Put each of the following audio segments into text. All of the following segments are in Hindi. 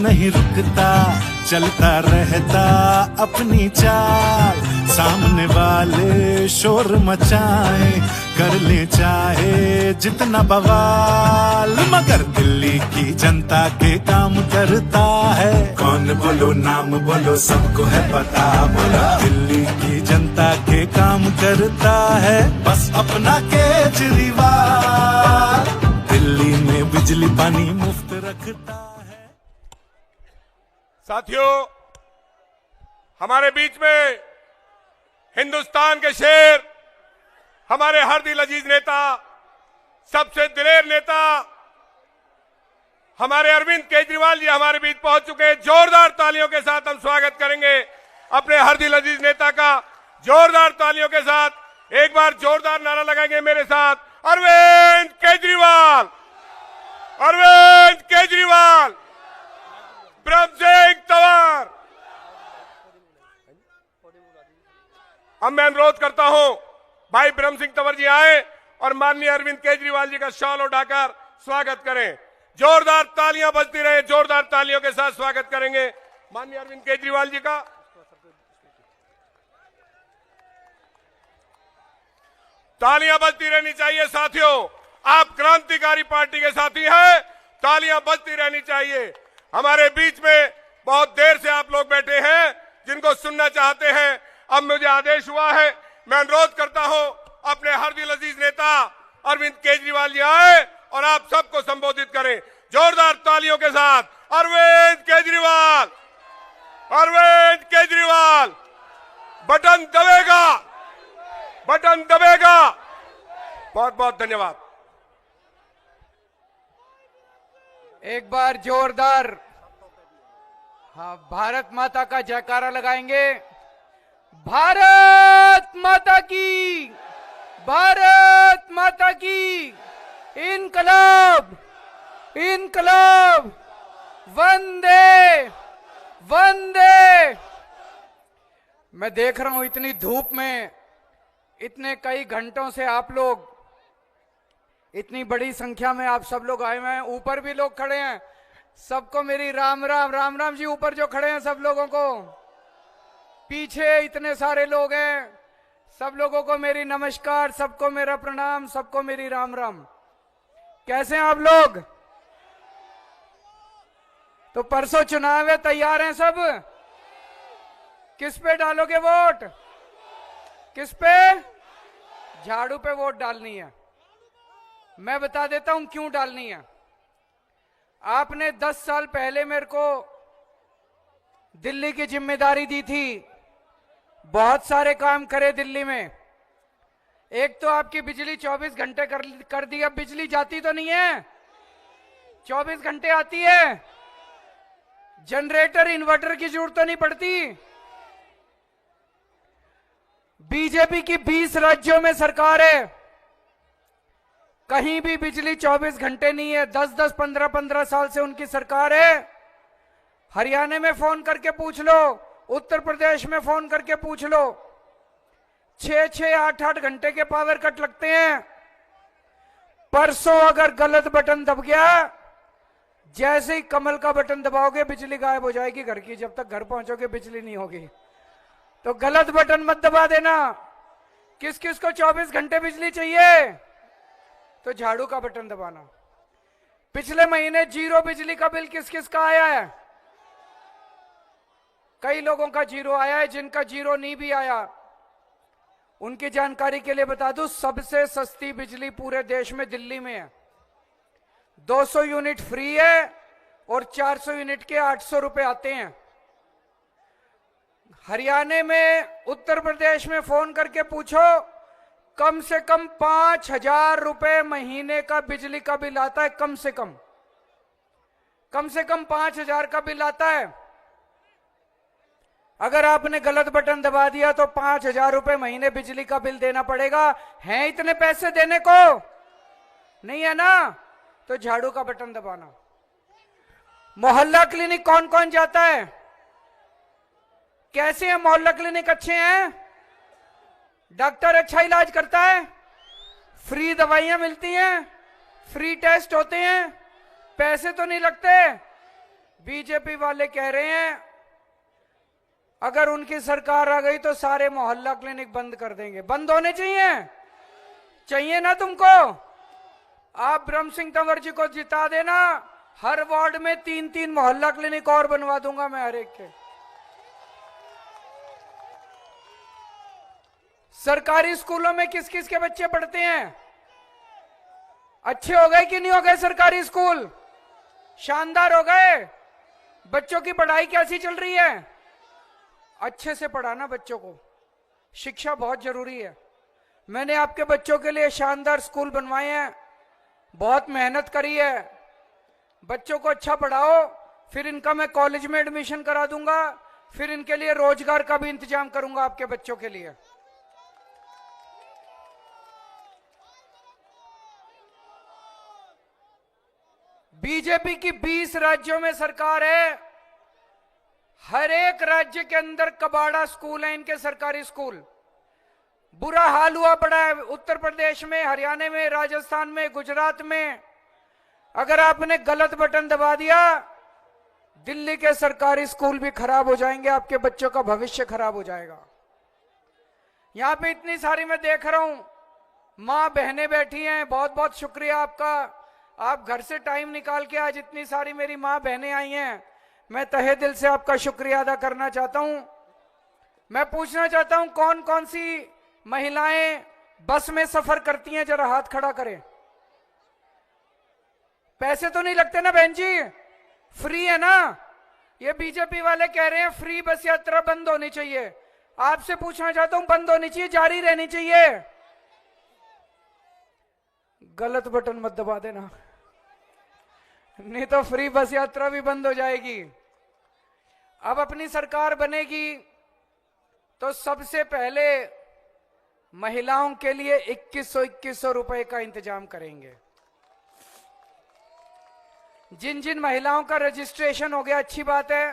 नहीं रुकता, चलता रहता अपनी चाल। सामने वाले शोर मचाए, कर ले चाहे जितना बवाल, मगर दिल्ली की जनता के काम करता है। कौन बोलो नाम बोलो, सबको है पता, बोलो दिल्ली की जनता के काम करता है बस अपना केजरीवाल। दिल्ली में बिजली पानी मुफ्त रखता है। साथियों, हमारे बीच में हिंदुस्तान के शेर, हमारे हर दिल अजीज नेता, सबसे दिलेर नेता हमारे अरविंद केजरीवाल जी हमारे बीच पहुंच चुके हैं। जोरदार तालियों के साथ हम स्वागत करेंगे अपने हर दिल अजीज नेता का। जोरदार तालियों के साथ एक बार जोरदार नारा लगाएंगे मेरे साथ, अरविंद केजरीवाल, अरविंद केजरीवाल, ब्रह्म सिंह तंवर। अब मैं अनुरोध करता हूं भाई ब्रह्म सिंह तंवर जी आए और माननीय अरविंद केजरीवाल जी का शॉल उठाकर स्वागत करें। जोरदार तालियां बजती रहे, जोरदार तालियों के साथ स्वागत करेंगे माननीय अरविंद केजरीवाल जी का। तालियां बजती रहनी चाहिए साथियों, आप क्रांतिकारी पार्टी के साथी हैं, तालियां बजती रहनी चाहिए। हमारे बीच में बहुत देर से आप लोग बैठे हैं जिनको सुनना चाहते हैं। अब मुझे आदेश हुआ है, मैं अनुरोध करता हूं अपने हर दिल अजीज नेता अरविंद केजरीवाल जी आए और आप सबको संबोधित करें जोरदार तालियों के साथ। अरविंद केजरीवाल, अरविंद केजरीवाल, बटन दबेगा, बटन दबेगा। बहुत बहुत धन्यवाद। एक बार जोरदार भारत माता का जयकारा लगाएंगे। भारत माता की, भारत माता की, इनकलाब, इनकलाब, वंदे वंदे। मैं देख रहा हूं इतनी धूप में, इतने कई घंटों से आप लोग, इतनी बड़ी संख्या में आप सब लोग आए हुए हैं। ऊपर भी लोग खड़े हैं, सबको मेरी राम राम, राम राम जी। ऊपर जो खड़े हैं सब लोगों को, पीछे इतने सारे लोग हैं, सब लोगों को मेरी नमस्कार, सबको मेरा प्रणाम, सबको मेरी राम राम। कैसे हैं आप लोग? तो परसों चुनाव है, तैयार हैं सब? किस पे डालोगे वोट? किस पे? झाड़ू पे वोट डालनी है। मैं बता देता हूं क्यों डालनी है। आपने 10 साल पहले मेरे को दिल्ली की जिम्मेदारी दी थी, बहुत सारे काम करे दिल्ली में। एक तो आपकी बिजली 24 घंटे कर दी। अब बिजली जाती तो नहीं है, 24 घंटे आती है। जनरेटर इन्वर्टर की जरूरत तो नहीं पड़ती। बीजेपी की 20 राज्यों में सरकार है, कहीं भी बिजली 24 घंटे नहीं है। 10-10, 15-15 साल से उनकी सरकार है। हरियाणा में फोन करके पूछ लो, उत्तर प्रदेश में फोन करके पूछ लो, 6-6, 8-8 घंटे के पावर कट लगते हैं। परसों अगर गलत बटन दब गया, जैसे ही कमल का बटन दबाओगे बिजली गायब हो जाएगी घर की। जब तक घर पहुंचोगे बिजली नहीं होगी। तो गलत बटन मत दबा देना। किस किस को 24 घंटे बिजली चाहिए तो झाड़ू का बटन दबाना। पिछले महीने 0 बिजली का बिल किस किस का आया है? कई लोगों का 0 आया है। जिनका 0 नहीं भी आया उनकी जानकारी के लिए बता दूं, सबसे सस्ती बिजली पूरे देश में दिल्ली में है। 200 यूनिट फ्री है और 400 यूनिट के 800 रुपए आते हैं। हरियाणा में, उत्तर प्रदेश में फोन करके पूछो, कम से कम 5,000 रुपए महीने का बिजली का बिल आता है। कम से कम 5,000 का बिल आता है। अगर आपने गलत बटन दबा दिया तो 5,000 रुपए महीने बिजली का बिल देना पड़ेगा। हैं इतने पैसे देने को? नहीं है ना? तो झाड़ू का बटन दबाना। मोहल्ला क्लिनिक कौन कौन जाता है? कैसे हैं मोहल्ला क्लिनिक? अच्छे हैं? डॉक्टर अच्छा इलाज करता है? फ्री दवाइयां मिलती हैं? फ्री टेस्ट होते हैं? पैसे तो नहीं लगते? बीजेपी वाले कह रहे हैं अगर उनकी सरकार आ गई तो सारे मोहल्ला क्लिनिक बंद कर देंगे। बंद होने चाहिए ना तुमको? आप ब्रह्म सिंह तंवर जी को जिता देना, हर वार्ड में 3-3 मोहल्ला क्लिनिक और बनवा दूंगा मैं हर एक के। सरकारी स्कूलों में किस किस के बच्चे पढ़ते हैं? अच्छे हो गए कि नहीं हो गए सरकारी स्कूल? शानदार हो गए? बच्चों की पढ़ाई कैसी चल रही है? अच्छे से पढ़ाना बच्चों को, शिक्षा बहुत जरूरी है। मैंने आपके बच्चों के लिए शानदार स्कूल बनवाए हैं, बहुत मेहनत करी है। बच्चों को अच्छा पढ़ाओ, फिर इनका मैं कॉलेज में एडमिशन करा दूंगा, फिर इनके लिए रोजगार का भी इंतजाम करूंगा आपके बच्चों के लिए। बीजेपी की 20 राज्यों में सरकार है, हर एक राज्य के अंदर कबाड़ा स्कूल है, इनके सरकारी स्कूल। बुरा हाल हुआ पड़ा है उत्तर प्रदेश में, हरियाणा में, राजस्थान में, गुजरात में। अगर आपने गलत बटन दबा दिया, दिल्ली के सरकारी स्कूल भी खराब हो जाएंगे, आपके बच्चों का भविष्य खराब हो जाएगा। यहां पे इतनी सारी मैं देख रहा हूं मां बहनें बैठी हैं, बहुत बहुत शुक्रिया आपका। आप घर से टाइम निकाल के आज इतनी सारी मेरी मां बहनें आई हैं, मैं तहे दिल से आपका शुक्रिया अदा करना चाहता हूं। मैं पूछना चाहता हूं कौन कौन सी महिलाएं बस में सफर करती हैं, जरा हाथ खड़ा करें। पैसे तो नहीं लगते ना बहन जी? फ्री है ना? ये बीजेपी वाले कह रहे हैं फ्री बस यात्रा बंद होनी चाहिए। आपसे पूछना चाहता हूं बंद होनी चाहिए, जारी रहनी चाहिए? गलत बटन मत दबा देना, नहीं तो फ्री बस यात्रा भी बंद हो जाएगी। अब अपनी सरकार बनेगी तो सबसे पहले महिलाओं के लिए 2100 रुपए का इंतजाम करेंगे। जिन जिन महिलाओं का रजिस्ट्रेशन हो गया अच्छी बात है,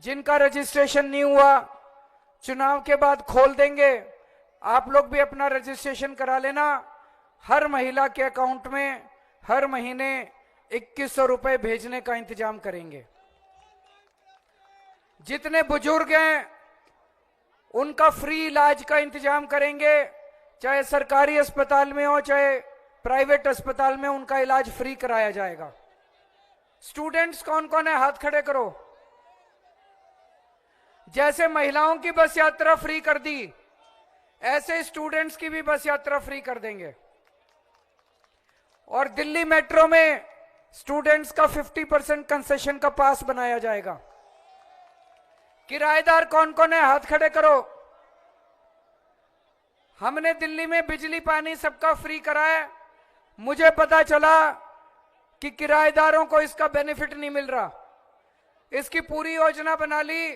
जिनका रजिस्ट्रेशन नहीं हुआ चुनाव के बाद खोल देंगे, आप लोग भी अपना रजिस्ट्रेशन करा लेना। हर महिला के अकाउंट में हर महीने 2100 रुपए भेजने का इंतजाम करेंगे। जितने बुजुर्ग हैं उनका फ्री इलाज का इंतजाम करेंगे, चाहे सरकारी अस्पताल में हो चाहे प्राइवेट अस्पताल में, उनका इलाज फ्री कराया जाएगा। स्टूडेंट्स कौन कौन है, हाथ खड़े करो। जैसे महिलाओं की बस यात्रा फ्री कर दी, ऐसे स्टूडेंट्स की भी बस यात्रा फ्री कर देंगे। और दिल्ली मेट्रो में स्टूडेंट्स का 50% कंसेशन का पास बनाया जाएगा। किराएदार कौन कौन है, हाथ खड़े करो। हमने दिल्ली में बिजली पानी सबका फ्री कराया, मुझे पता चला कि किराएदारों को इसका बेनिफिट नहीं मिल रहा। इसकी पूरी योजना बना ली,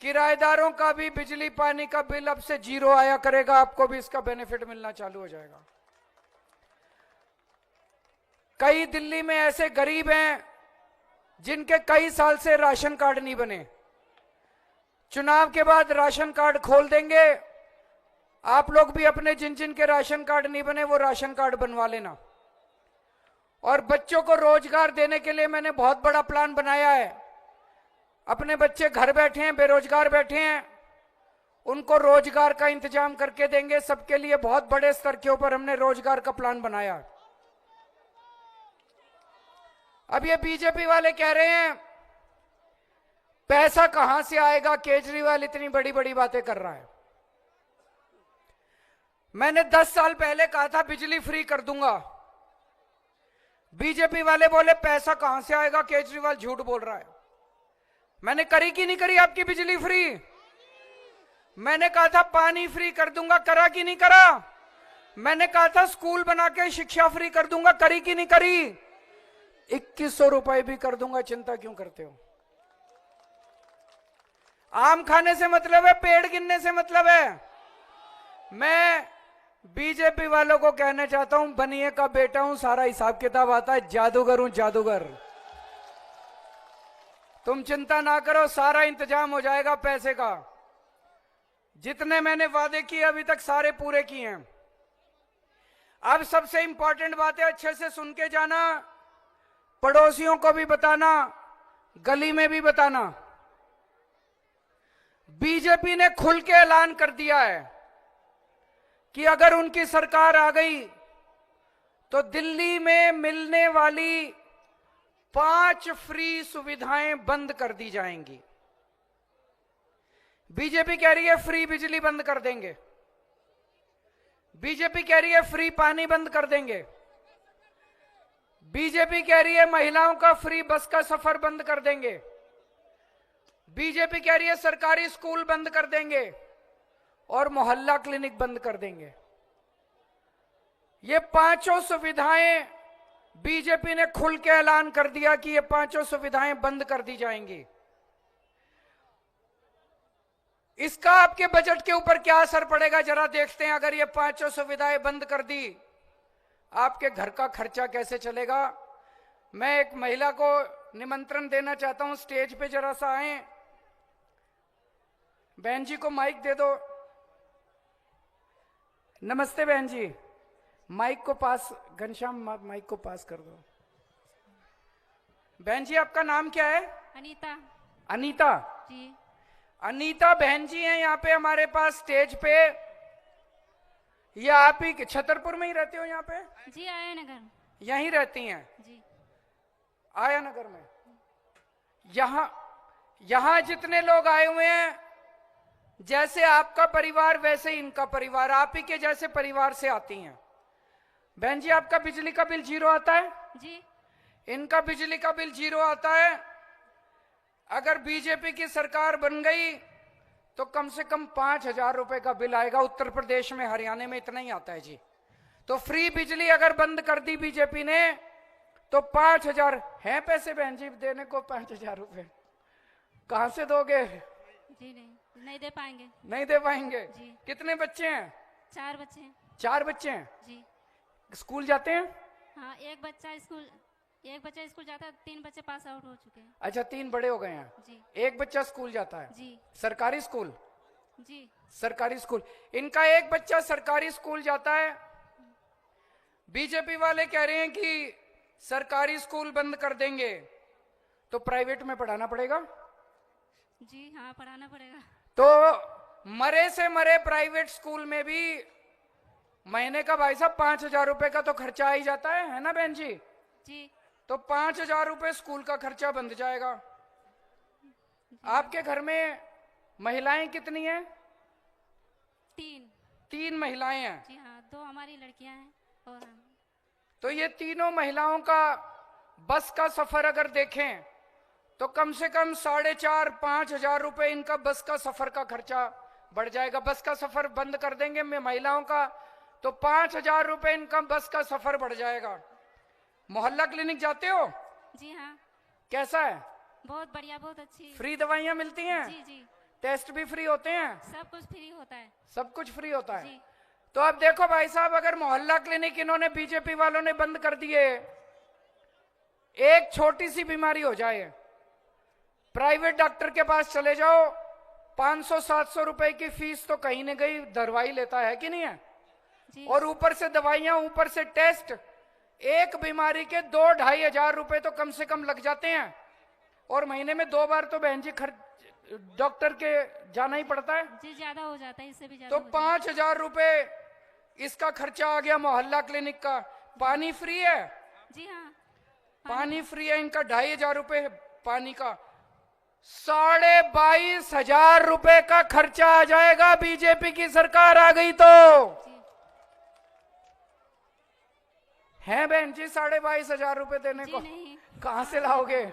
किराएदारों का भी बिजली पानी का बिल अब से 0 आया करेगा, आपको भी इसका बेनिफिट मिलना चालू हो जाएगा। कई दिल्ली में ऐसे गरीब हैं जिनके कई साल से राशन कार्ड नहीं बने, चुनाव के बाद राशन कार्ड खोल देंगे। आप लोग भी अपने जिन जिन के राशन कार्ड नहीं बने वो राशन कार्ड बनवा लेना। और बच्चों को रोजगार देने के लिए मैंने बहुत बड़ा प्लान बनाया है। अपने बच्चे घर बैठे हैं, बेरोजगार बैठे हैं, उनको रोजगार का इंतजाम करके देंगे। सबके लिए बहुत बड़े स्तर के ऊपर हमने रोजगार का प्लान बनाया। अब ये बीजेपी वाले कह रहे हैं पैसा कहां से आएगा, केजरीवाल इतनी बड़ी बड़ी बातें कर रहा है। मैंने 10 साल पहले कहा था बिजली फ्री कर दूंगा। बीजेपी वाले बोले पैसा कहां से आएगा, केजरीवाल झूठ बोल रहा है। मैंने करी कि नहीं करी आपकी बिजली फ्री? मैंने कहा था पानी फ्री कर दूंगा, करा कि नहीं करा? मैंने कहा था स्कूल बना के शिक्षा फ्री कर दूंगा, करी कि नहीं करी? 2100 रुपए भी कर दूंगा, चिंता क्यों करते हो? आम खाने से मतलब है, पेड़ गिनने से मतलब है। मैं बीजेपी वालों को कहना चाहता हूं, बनिए का बेटा हूं, सारा हिसाब किताब आता है, जादूगर हूं जादूगर। तुम चिंता ना करो, सारा इंतजाम हो जाएगा पैसे का। जितने मैंने वादे किए अभी तक सारे पूरे किए हैं। अब सबसे इंपॉर्टेंट बात है, अच्छे से सुन के जाना, पड़ोसियों को भी बताना, गली में भी बताना। बीजेपी ने खुल के ऐलान कर दिया है कि अगर उनकी सरकार आ गई तो दिल्ली में मिलने वाली 5 फ्री सुविधाएं बंद कर दी जाएंगी। बीजेपी कह रही है फ्री बिजली बंद कर देंगे, बीजेपी कह रही है फ्री पानी बंद कर देंगे, बीजेपी कह रही है महिलाओं का फ्री बस का सफर बंद कर देंगे, बीजेपी कह रही है सरकारी स्कूल बंद कर देंगे और मोहल्ला क्लिनिक बंद कर देंगे। ये 5 सुविधाएं बीजेपी ने खुल के ऐलान कर दिया कि ये 5 सुविधाएं बंद कर दी जाएंगी। इसका आपके बजट के ऊपर क्या असर पड़ेगा जरा देखते हैं। अगर ये 5 सुविधाएं बंद कर दी, आपके घर का खर्चा कैसे चलेगा। मैं एक महिला को निमंत्रण देना चाहता हूं, स्टेज पे जरा सा आए। बहन जी को माइक दे दो। नमस्ते बहन जी, माइक को पास, घनश्याम माइक को पास कर दो। बहन जी आपका नाम क्या है? अनीता। अनीता जी। अनीता बहन जी हैं यहाँ पे हमारे पास स्टेज पे। ये आप ही छतरपुर में ही रहते हो यहाँ पे? जी, आया नगर। यहीं रहती हैं? जी। आया नगर में। यहाँ जितने लोग आए हुए हैं, जैसे आपका परिवार वैसे इनका परिवार, आप ही के जैसे परिवार से आती हैं। बहन जी आपका बिजली का बिल 0 आता है? जी। इनका बिजली का बिल 0 आता है। अगर बीजेपी की सरकार बन गई तो कम से कम 5,000 रुपए का बिल आएगा। उत्तर प्रदेश में, हरियाणा में इतना ही आता है जी। तो फ्री बिजली अगर बंद कर दी बीजेपी ने तो 5,000 हैं पैसे बहन जी देने को। 5,000 रुपए कहां से दोगे? जी नहीं दे पाएंगे। नहीं दे पाएंगे जी। कितने बच्चे हैं? 4 बच्चे हैं। 4 बच्चे हैं? जी। स्कूल जाते हैं? हाँ, एक बच्चा स्कूल जाता है, 3 बच्चे पास आउट हो चुके हैं। अच्छा, 3 बड़े हो गए हैं। जी। एक बच्चा स्कूल जाता है? जी। सरकारी स्कूल? जी। सरकारी स्कूल। इनका एक बच्चा सरकारी स्कूल जाता है। बीजेपी वाले कह रहे हैं कि सरकारी स्कूल बंद कर देंगे तो प्राइवेट में पढ़ाना पड़ेगा। जी हाँ, पढ़ाना पड़ेगा। तो मरे से मरे प्राइवेट स्कूल में भी महीने का भाई साहब 5,000 रुपए का तो खर्चा आ ही जाता है ना बहन जी? जी। तो 5,000 रुपए स्कूल का खर्चा बंद जाएगा। आपके घर में महिलाएं कितनी हैं? 3 महिलाएं हैं। जी हाँ, 2 हमारी लड़कियां हैं और हम। तो ये तीनों महिलाओं का बस का सफर अगर देखें तो कम से कम 4,500-5,000 रुपए इनका बस का सफर का खर्चा बढ़ जाएगा। बस का सफर बंद कर देंगे महिलाओं का तो 5,000 रुपए इनका बस का सफर बढ़ जाएगा। मोहल्ला क्लिनिक जाते हो? जी हाँ। कैसा है? बहुत बढ़िया, बहुत अच्छी। फ्री दवाइयां मिलती हैं? जी जी। टेस्ट भी फ्री होते हैं? सब कुछ फ्री होता है। सब कुछ फ्री होता है जी। तो अब देखो भाई साहब, अगर मोहल्ला क्लिनिक इन्होंने बीजेपी वालों ने बंद कर दिए, एक छोटी सी बीमारी हो जाए, प्राइवेट डॉक्टर के पास चले जाओ, 500-700 रुपए की फीस तो कहीं न कहीं दवाई लेता है कि नहीं है? जी। और ऊपर से दवाइयां, ऊपर से टेस्ट, एक बीमारी के 2-2.5 हजार रुपए तो कम से कम लग जाते हैं। और महीने में 2 बार तो बहन जी डॉक्टर के जाना ही पड़ता है। जी, ज्यादा हो जाता है, इससे भी ज्यादा। तो 5,000 रुपए इसका खर्चा आ गया मोहल्ला क्लिनिक का। पानी फ्री है? जी हाँ, पानी फ्री है इनका, 2,500 रुपए पानी का। 22,500 रुपए का खर्चा आ जाएगा बीजेपी की सरकार आ गई तो। जी। है बहन जी 22,500 रुपए देने जी को? नहीं। कहां से लाओगे?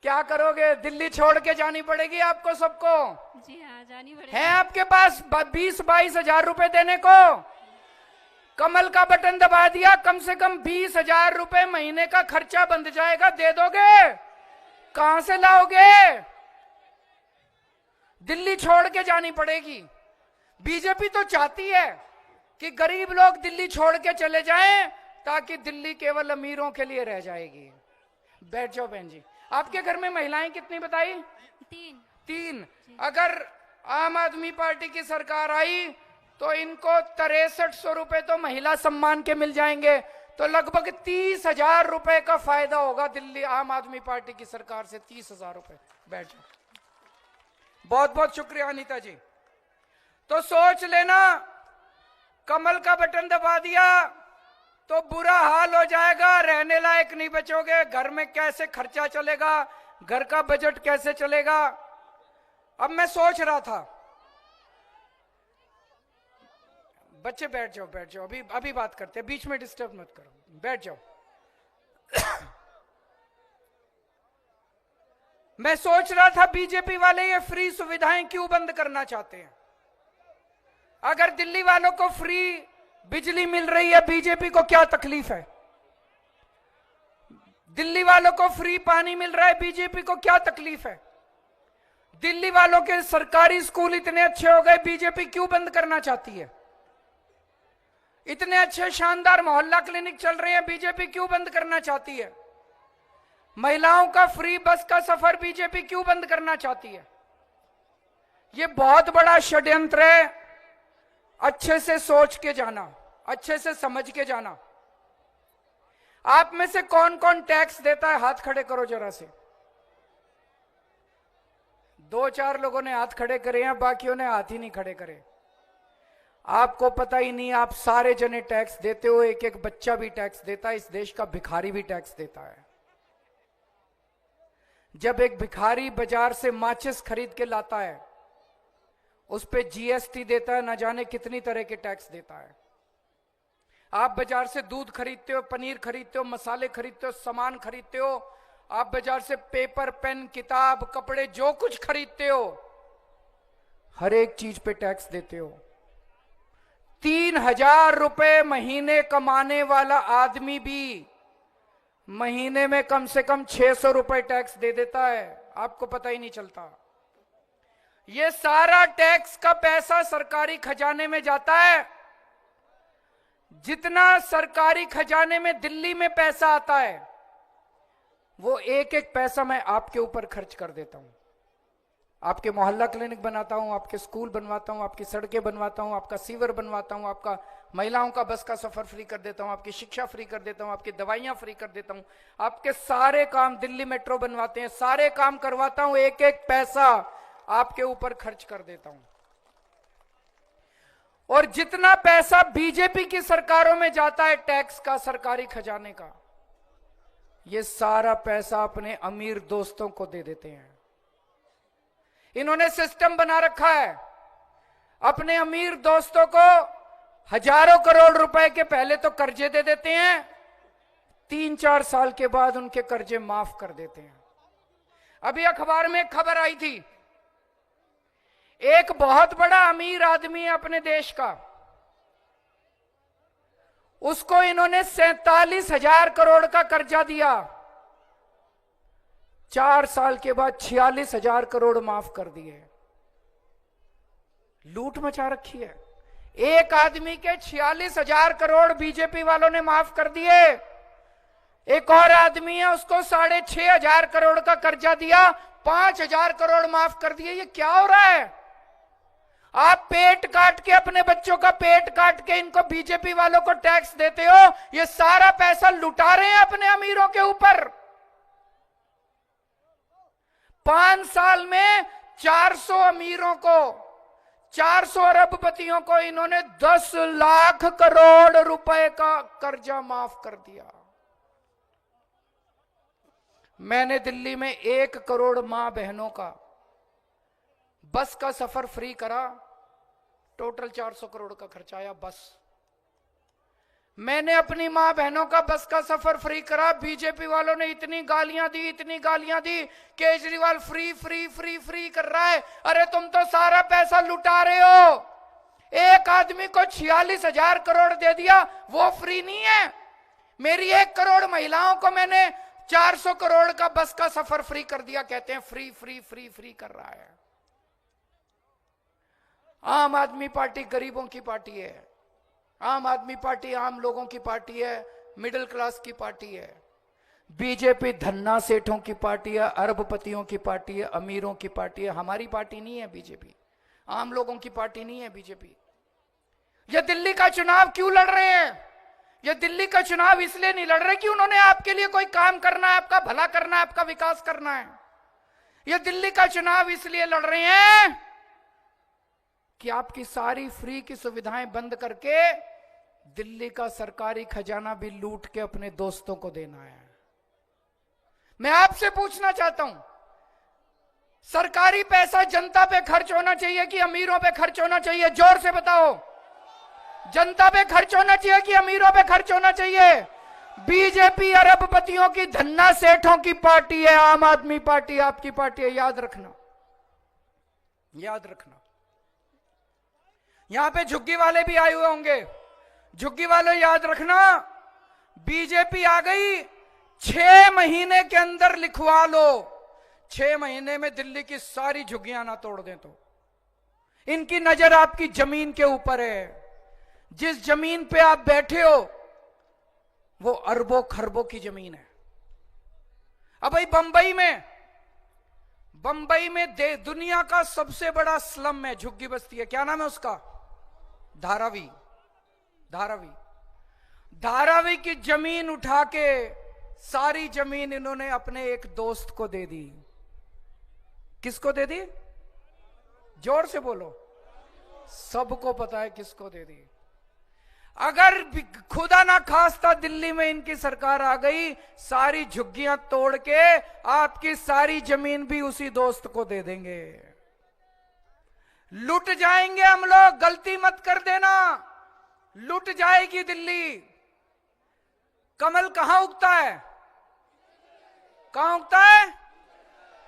क्या करोगे? दिल्ली छोड़ के जानी पड़ेगी आपको सबको। जी हाँ, जानी पड़ेगी। है आपके पास 20-22 हजार रुपए देने को? कमल का बटन दबा दिया, कम से कम 20,000 रुपए महीने का खर्चा बंद जाएगा। दे दोगे? कहां से लाओगे? दिल्ली छोड़ के जानी पड़ेगी। बीजेपी तो चाहती है कि गरीब लोग दिल्ली छोड़ के चले जाएं ताकि दिल्ली केवल अमीरों के लिए रह जाएगी। बैठ जाओ बहन जी। आपके घर में महिलाएं कितनी बताई? 3। अगर आम आदमी पार्टी की सरकार आई तो इनको 6300 रुपए तो महिला सम्मान के मिल जाएंगे। तो लगभग 30,000 रुपए का फायदा होगा दिल्ली आम आदमी पार्टी की सरकार से। 30,000 रुपए। बैठ जाओ। बहुत बहुत शुक्रिया अनीता जी। तो सोच लेना, कमल का बटन दबा दिया तो बुरा हाल हो जाएगा, रहने लायक नहीं बचोगे, घर में कैसे खर्चा चलेगा, घर का बजट कैसे चलेगा। अब मैं सोच रहा था, बच्चे बैठ जाओ बैठ जाओ, अभी अभी बात करते हैं, बीच में डिस्टर्ब मत करो, बैठ जाओ। मैं सोच रहा था बीजेपी वाले ये फ्री सुविधाएं क्यों बंद करना चाहते हैं। अगर दिल्ली वालों को फ्री बिजली मिल रही है, बीजेपी को क्या तकलीफ है। दिल्ली वालों को फ्री पानी मिल रहा है, बीजेपी को क्या तकलीफ है। दिल्ली वालों के सरकारी स्कूल इतने अच्छे हो गए, बीजेपी क्यों बंद करना चाहती है। इतने अच्छे शानदार मोहल्ला क्लिनिक चल रहे हैं, बीजेपी क्यों बंद करना चाहती है। महिलाओं का फ्री बस का सफर बीजेपी क्यों बंद करना चाहती है। यह बहुत बड़ा षड्यंत्र है। अच्छे से सोच के जाना, अच्छे से समझ के जाना। आप में से कौन कौन टैक्स देता है, हाथ खड़े करो जरा से। 2-4 लोगों ने हाथ खड़े करे हैं, बाकियों ने हाथ ही नहीं खड़े करे। आपको पता ही नहीं, आप सारे जने टैक्स देते हो। एक एक बच्चा भी टैक्स देता है, इस देश का भिखारी भी टैक्स देता है। जब एक भिखारी बाजार से माचिस खरीद के लाता है, उस पे जीएसटी देता है, ना जाने कितनी तरह के टैक्स देता है। आप बाजार से दूध खरीदते हो, पनीर खरीदते हो, मसाले खरीदते हो, सामान खरीदते हो। आप बाजार से पेपर, पेन, किताब, कपड़े, जो कुछ खरीदते हो, हर एक चीज पे टैक्स देते हो। 3,000 रुपए महीने कमाने वाला आदमी भी महीने में कम से कम 600 रुपए टैक्स दे देता है, आपको पता ही नहीं चलता। ये सारा टैक्स का पैसा सरकारी खजाने में जाता है। जितना सरकारी खजाने में दिल्ली में पैसा आता है, वो एक एक पैसा मैं आपके ऊपर खर्च कर देता हूं। आपके मोहल्ला क्लिनिक बनाता हूं, आपके स्कूल बनवाता हूं, आपकी सड़कें बनवाता हूं, आपका सीवर बनवाता हूं, आपका महिलाओं का बस का सफर फ्री कर देता हूं, आपकी शिक्षा फ्री कर देता हूं, आपकी दवाइयां फ्री कर देता हूं, आपके सारे काम, दिल्ली मेट्रो बनवाते हैं, सारे काम करवाता हूं, एक एक पैसा आपके ऊपर खर्च कर देता हूं। और जितना पैसा बीजेपी की सरकारों में जाता है टैक्स का, सरकारी खजाने का, ये सारा पैसा अपने अमीर दोस्तों को दे देते हैं। इन्होंने सिस्टम बना रखा है, अपने अमीर दोस्तों को हजारों करोड़ रुपए के पहले तो कर्जे दे देते हैं, 3-4 साल के बाद उनके कर्जे माफ कर देते हैं। अभी अखबार में एक खबर आई थी, एक बहुत बड़ा अमीर आदमी है अपने देश का, उसको इन्होंने 47,000 करोड़ का कर्जा दिया, 4 साल के बाद 46,000 करोड़ माफ कर दिए। लूट मचा रखी है। एक आदमी के 46,000 करोड़ बीजेपी वालों ने माफ कर दिए। एक और आदमी है, उसको 6,500 करोड़ का कर्जा दिया, 5,000 करोड़ माफ कर दिए। ये क्या हो रहा है। आप पेट काट के, अपने बच्चों का पेट काट के इनको बीजेपी वालों को टैक्स देते हो, ये सारा पैसा लुटा रहे हैं अपने अमीरों के ऊपर। 5 साल में 400 अमीरों को, 400 अरबपतियों को इन्होंने 10 लाख करोड़ रुपए का कर्जा माफ कर दिया। मैंने दिल्ली में 1 करोड़ मां बहनों का बस का सफर फ्री करा, टोटल 400 करोड़ का खर्चा आया बस। मैंने अपनी मां बहनों का बस का सफर फ्री करा, बीजेपी वालों ने इतनी गालियां दी, इतनी गालियां दी, Kejriwal free free free free कर रहा है। अरे तुम तो सारा पैसा लुटा रहे हो। एक आदमी को 46,000 करोड़ दे दिया, वो फ्री नहीं है। मेरी 1 करोड़ महिलाओं को मैंने 400 करोड़ का बस का सफर फ्री कर दिया, कहते हैं फ्री फ्री फ्री फ्री कर रहा है। आम आदमी पार्टी गरीबों की पार्टी है। आम आदमी पार्टी आम लोगों की पार्टी है, मिडिल क्लास की पार्टी है। बीजेपी धन्ना सेठों की पार्टी है, अरबपतियों की पार्टी है, अमीरों की पार्टी है। हमारी पार्टी नहीं है बीजेपी, आम लोगों की पार्टी नहीं है बीजेपी। ये दिल्ली का चुनाव क्यों लड़ रहे हैं, ये दिल्ली का चुनाव इसलिए नहीं लड़ रहे कि उन्होंने आपके लिए कोई काम करना है, आपका भला करना है, आपका विकास करना है। ये दिल्ली का चुनाव इसलिए लड़ रहे हैं कि आपकी सारी फ्री की सुविधाएं बंद करके दिल्ली का सरकारी खजाना भी लूट के अपने दोस्तों को देना है। मैं आपसे पूछना चाहता हूं, सरकारी पैसा जनता पे खर्च होना चाहिए कि अमीरों पे खर्च होना चाहिए? जोर से बताओ। जनता पे खर्च होना चाहिए कि अमीरों पे खर्च होना चाहिए? बीजेपी अरबपतियों की, धन्ना सेठों की पार्टी है। आम आदमी पार्टी आपकी पार्टी है, याद रखना, याद रखना। यहां पे झुग्गी वाले भी आए हुए होंगे। झुग्गी वाले याद रखना, बीजेपी आ गई, 6 महीने के अंदर लिखवा लो। 6 महीने में दिल्ली की सारी झुग्गियां ना तोड़ दें तो। इनकी नजर आपकी जमीन के ऊपर है। जिस जमीन पे आप बैठे हो वो अरबों खरबों की जमीन है। अब भाई बंबई में दुनिया का सबसे बड़ा स्लम है, झुग्गी बस्ती है। क्या नाम है उसका? धारावी। धारावी की जमीन उठा के, सारी जमीन इन्होंने अपने एक दोस्त को दे दी। किसको दे दी? जोर से बोलो, सबको पता है किसको दे दी। अगर खुदा ना खास्ता दिल्ली में इनकी सरकार आ गई, सारी झुग्गियां तोड़ के आपकी सारी जमीन भी उसी दोस्त को दे देंगे। लुट जाएंगे हम लोग, गलती मत कर देना, लुट जाएगी दिल्ली। कमल कहां उगता है? कहां उगता है?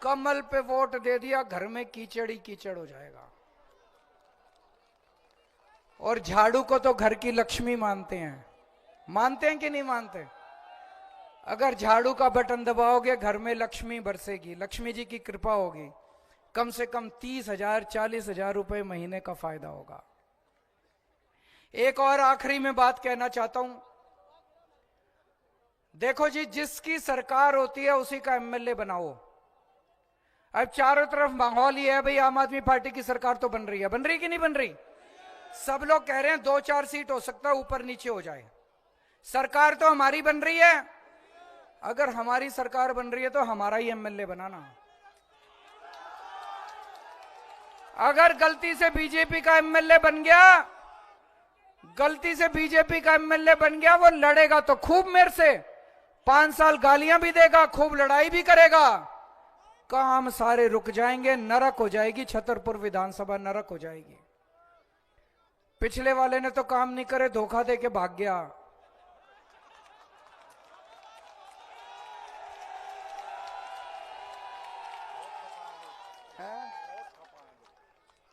कमल पे वोट दे दिया, घर में कीचड़ ही कीचड़ हो जाएगा। और झाड़ू को तो घर की लक्ष्मी मानते हैं। मानते हैं कि नहीं मानते? अगर झाड़ू का बटन दबाओगे घर में लक्ष्मी बरसेगी, लक्ष्मी जी की कृपा होगी। कम से कम 30,000 40,000 रुपए महीने का फायदा होगा। एक और आखिरी में बात कहना चाहता हूं। देखो जी, जिसकी सरकार होती है उसी का एमएलए बनाओ। अब चारों तरफ माहौल ही है भाई, आम आदमी पार्टी की सरकार तो बन रही है। बन रही कि नहीं बन रही? सब लोग कह रहे हैं 2-4 सीट हो सकता है ऊपर नीचे हो जाए। सरकार तो हमारी बन रही है। अगर हमारी सरकार बन रही है तो हमारा ही एमएलए बनाना। अगर गलती से बीजेपी का एमएलए बन गया, गलती से बीजेपी का एमएलए बन गया, वो लड़ेगा तो खूब मेरे से, 5 साल गालियां भी देगा, खूब लड़ाई भी करेगा, काम सारे रुक जाएंगे, नरक हो जाएगी। छतरपुर विधानसभा नरक हो जाएगी। पिछले वाले ने तो काम नहीं करे, धोखा दे के भाग गया।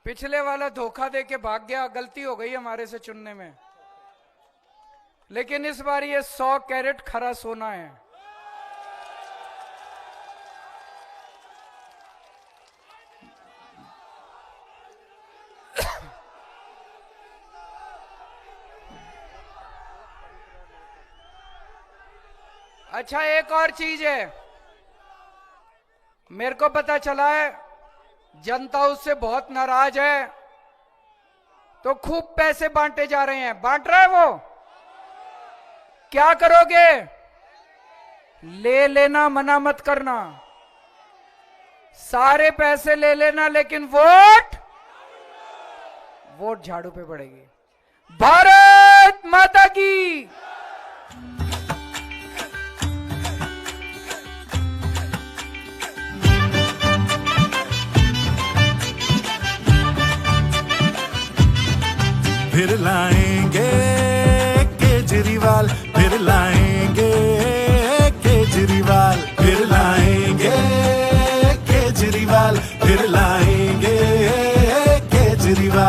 पिछले वाला धोखा दे के भाग गया, गलती हो गई हमारे से चुनने में। लेकिन इस बार ये 100 कैरेट खरा सोना है। अच्छा, एक और चीज है, मेरे को पता चला है जनता उससे बहुत नाराज है, तो खूब पैसे बांटे जा रहे हैं। बांट रहा है वो। क्या करोगे? ले लेना, मना मत करना, सारे पैसे ले लेना, लेकिन वोट झाड़ू पे पड़ेगी। भारत माता की। फिर लाएंगे केजरीवाल, फिर लाएंगे केजरीवाल, फिर लाएंगे केजरीवाल, फिर लाएंगे केजरीवाल।